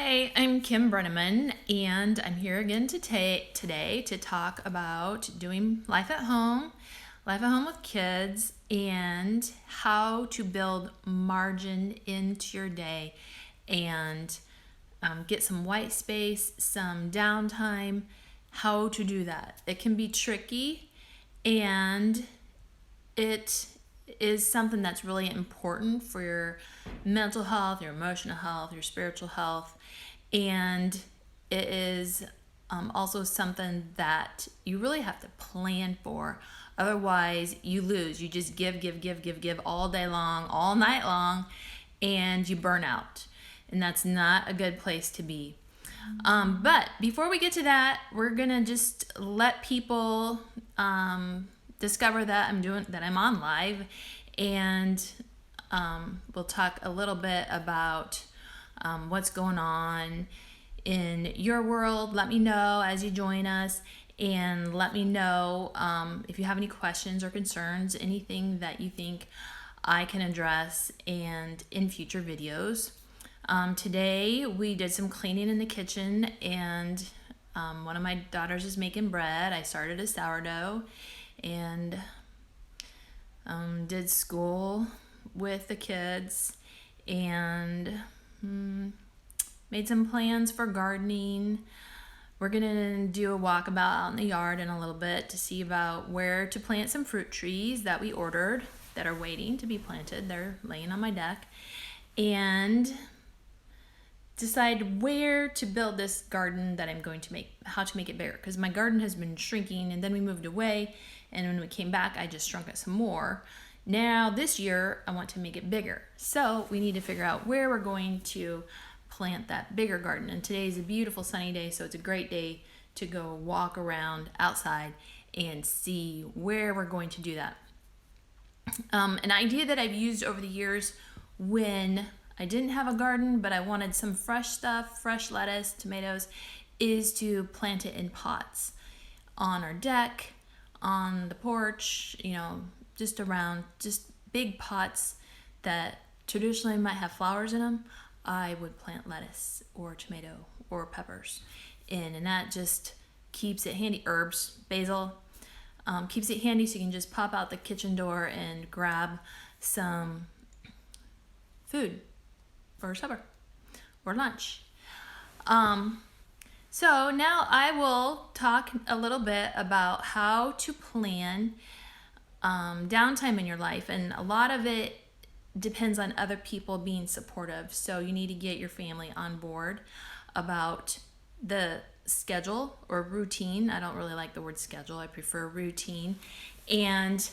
Hi, I'm Kim Brenneman, and I'm here again today to talk about doing life at home with kids, and how to build margin into your day and get some white space, some downtime, how to do that. It can be tricky, and it is something that's really important for your mental health, your emotional health, your spiritual health, and it is also something that you really have to plan for. Otherwise, you lose. You just give all day long, all night long, and you burn out. And that's not a good place to be. But before we get to that, we're gonna just let people discover that I'm on live, and we'll talk a little bit about what's going on in your world. Let me know as you join us, and let me know if you have any questions or concerns, anything that you think I can address and in future videos. Today we did some cleaning in the kitchen, and one of my daughters is making bread. I started a sourdough, and did school with the kids, and made some plans for gardening. We're gonna do a walkabout out in the yard in a little bit to see about where to plant some fruit trees that we ordered that are waiting to be planted. They're laying on my deck, and decide where to build this garden that I'm going to make, how to make it bigger, because my garden has been shrinking, and then we moved away, and when we came back I just shrunk it some more. Now this year I want to make it bigger, so we need to figure out where we're going to plant that bigger garden. And today is a beautiful sunny day, so it's a great day to go walk around outside and see where we're going to do that. An idea that I've used over the years when I didn't have a garden, but I wanted some fresh stuff, fresh lettuce, tomatoes, is to plant it in pots on our deck, on the porch, just around, just big pots that traditionally might have flowers in them. I would plant lettuce or tomato or peppers in, and that just keeps it handy. Herbs, basil, keeps it handy, so you can just pop out the kitchen door and grab some food for supper or lunch. So now I will talk a little bit about how to plan downtime in your life, and a lot of it depends on other people being supportive. So you need to get your family on board about the schedule or routine. I don't really like the word schedule, I prefer routine. And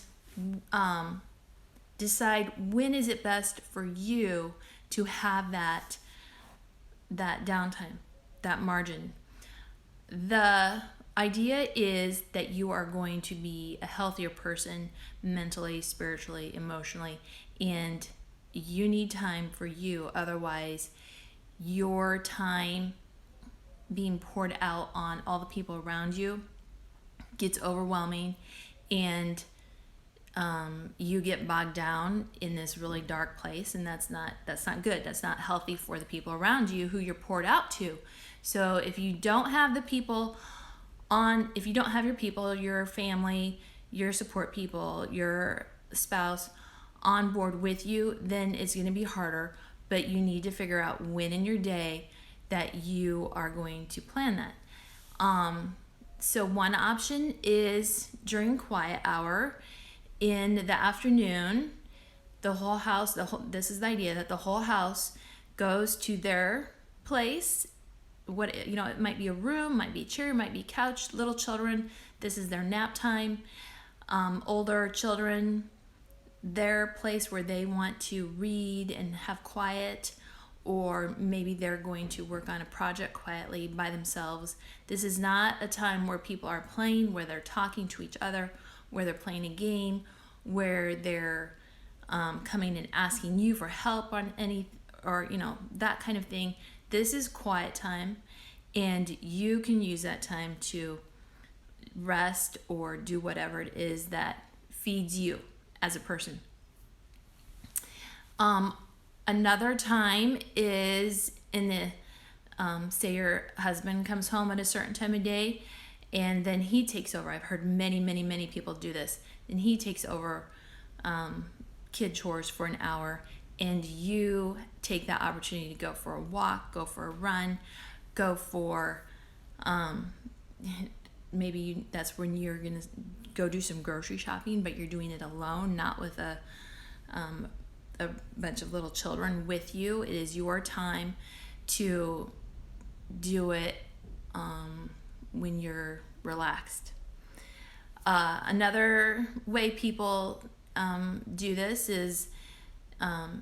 decide when is it best for you to have that downtime, that margin. The idea is that you are going to be a healthier person mentally, spiritually, emotionally, and you need time for you. Otherwise, your time being poured out on all the people around you gets overwhelming, and you get bogged down in this really dark place, and that's not good. That's not healthy for the people around you who you're poured out to. So if you don't have your people, your family, your support people, your spouse on board with you, then it's going to be harder. But you need to figure out when in your day that you are going to plan that. So one option is during quiet hour in the afternoon. The whole house, this is the idea that the whole house goes to their place. It might be a room, might be a chair, might be a couch. Little children, this is their nap time. Older children, their place where they want to read and have quiet, or maybe they're going to work on a project quietly by themselves. This is not a time where people are playing, where they're talking to each other, where they're playing a game, where they're coming and asking you for help on that kind of thing. This is quiet time, and you can use that time to rest or do whatever it is that feeds you as a person. Another time is in the say your husband comes home at a certain time of day and then he takes over. I've heard many, many, many people do this. And he takes over kid chores for an hour, and you take that opportunity to go for a walk, go for a run, go for that's when you're gonna go do some grocery shopping, but you're doing it alone, not with a bunch of little children with you. It is your time to do it when you're relaxed. Another way people do this is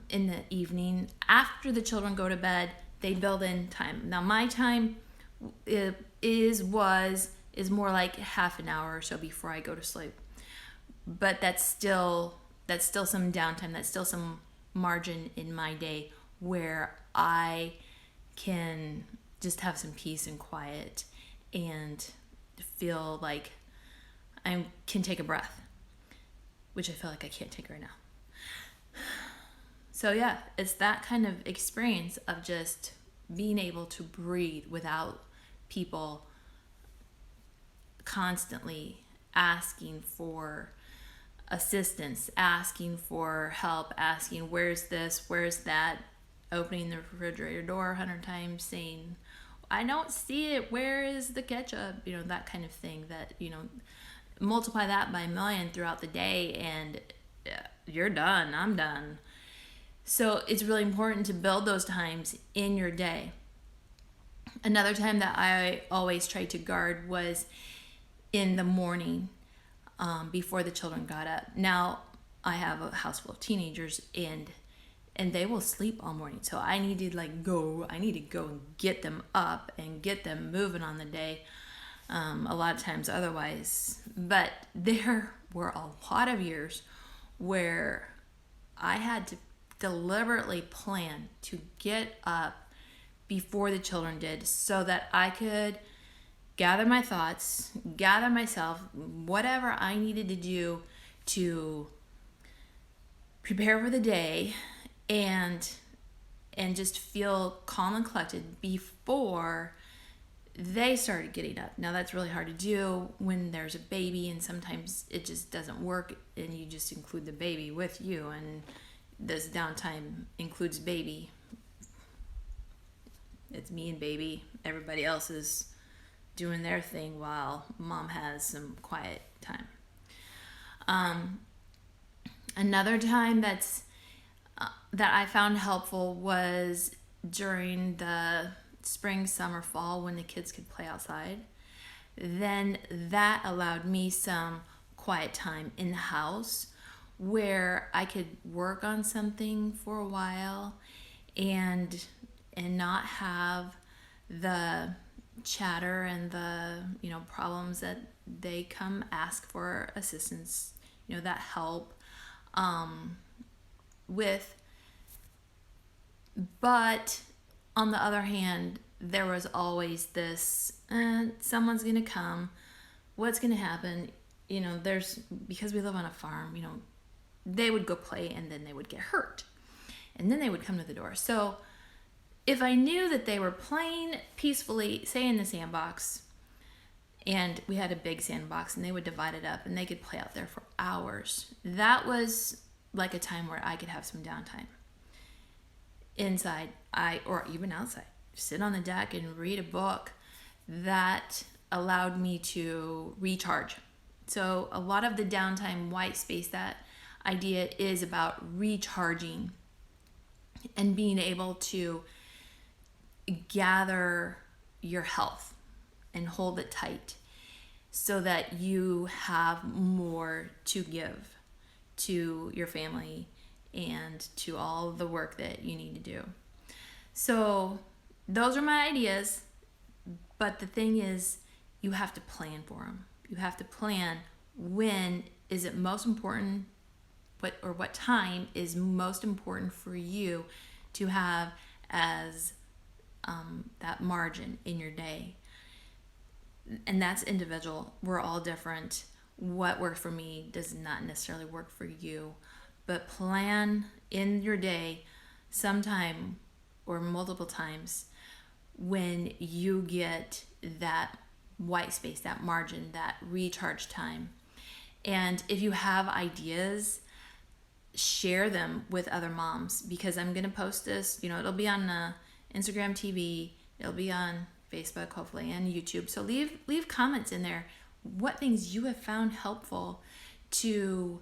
in the evening after the children go to bed. They build in time. Now my time is more like half an hour or so before I go to sleep, but that's still some downtime. That's still some margin in my day where I can just have some peace and quiet and feel like I can take a breath, which I feel like I can't take right now. So yeah, it's that kind of experience of just being able to breathe without people constantly asking for assistance, asking for help, asking where's this, where's that, opening the refrigerator door 100 times saying, I don't see it, where is the ketchup? That kind of thing. That, multiply that by a million throughout the day and you're done, I'm done. So it's really important to build those times in your day. Another time that I always tried to guard was in the morning before the children got up. Now I have a house full of teenagers and they will sleep all morning. So I need to go and get them up and get them moving on the day. A lot of times otherwise. But there were a lot of years where I had to deliberately plan to get up before the children did so that I could gather my thoughts, gather myself, whatever I needed to do to prepare for the day and just feel calm and collected before they started getting up. Now that's really hard to do when there's a baby, and sometimes it just doesn't work and you just include the baby with you, and this downtime includes baby. It's me and baby. Everybody else is doing their thing while mom has some quiet time. Another time that I found helpful was during the spring, summer, fall when the kids could play outside. Then that allowed me some quiet time in the house where I could work on something for a while and not have the chatter and the problems that they come ask for assistance, that help with. But on the other hand, there was always this, someone's going to come, what's going to happen? Because we live on a farm, they would go play and then they would get hurt. And then they would come to the door. So if I knew that they were playing peacefully, say in the sandbox, and we had a big sandbox and they would divide it up and they could play out there for hours, that was like a time where I could have some downtime. Inside, or even outside, sit on the deck and read a book that allowed me to recharge. So a lot of the downtime white space, that idea is about recharging and being able to gather your health and hold it tight so that you have more to give to your family and to all the work that you need to do. So those are my ideas, but the thing is, you have to plan for them. You have to plan when is it most important, what time is most important for you to have as that margin in your day. And that's individual. We're all different. What works for me does not necessarily work for you. But plan in your day sometime or multiple times when you get that white space, that margin, that recharge time. And if you have ideas, share them with other moms, because I'm going to post this, it'll be on Instagram TV, it'll be on Facebook, hopefully, and YouTube. So leave comments in there, what things you have found helpful to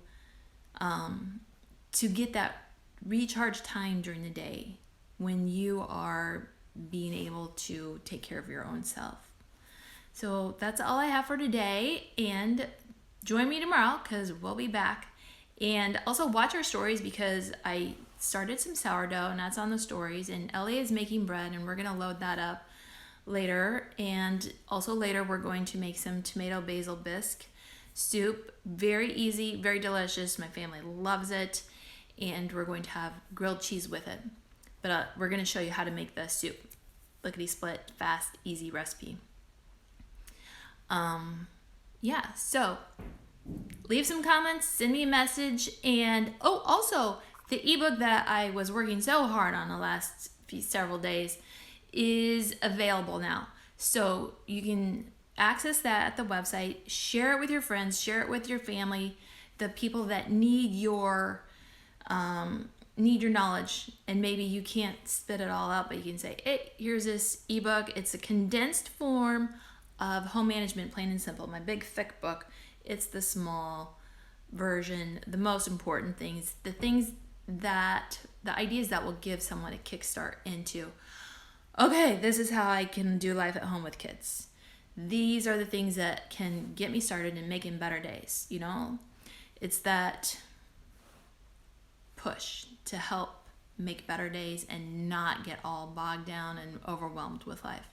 get that recharge time during the day when you are being able to take care of your own self. So that's all I have for today, and join me tomorrow because we'll be back. And also watch our stories, because I started some sourdough and that's on the stories, and Ellie is making bread and we're going to load that up later. And also later we're going to make some tomato basil bisque soup. Very easy, very delicious. My family loves it. And we're going to have grilled cheese with it. But we're going to show you how to make the soup. Lickety split, fast, easy recipe. So leave some comments, send me a message, and also the ebook that I was working so hard on the last several days is available now. So you can access that at the website, share it with your friends, share it with your family, the people that need your knowledge, and maybe you can't spit it all out, but you can say, hey, here's this ebook. It's a condensed form of home management, plain and simple. My big thick book, it's the small version. The most important things, the ideas that will give someone a kickstart into, okay, this is how I can do life at home with kids. These are the things that can get me started in making better days. It's that push to help make better days and not get all bogged down and overwhelmed with life.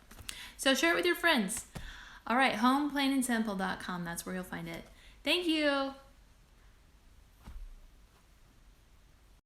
So share it with your friends. All right, homeplainandsimple.com. That's where you'll find it. Thank you.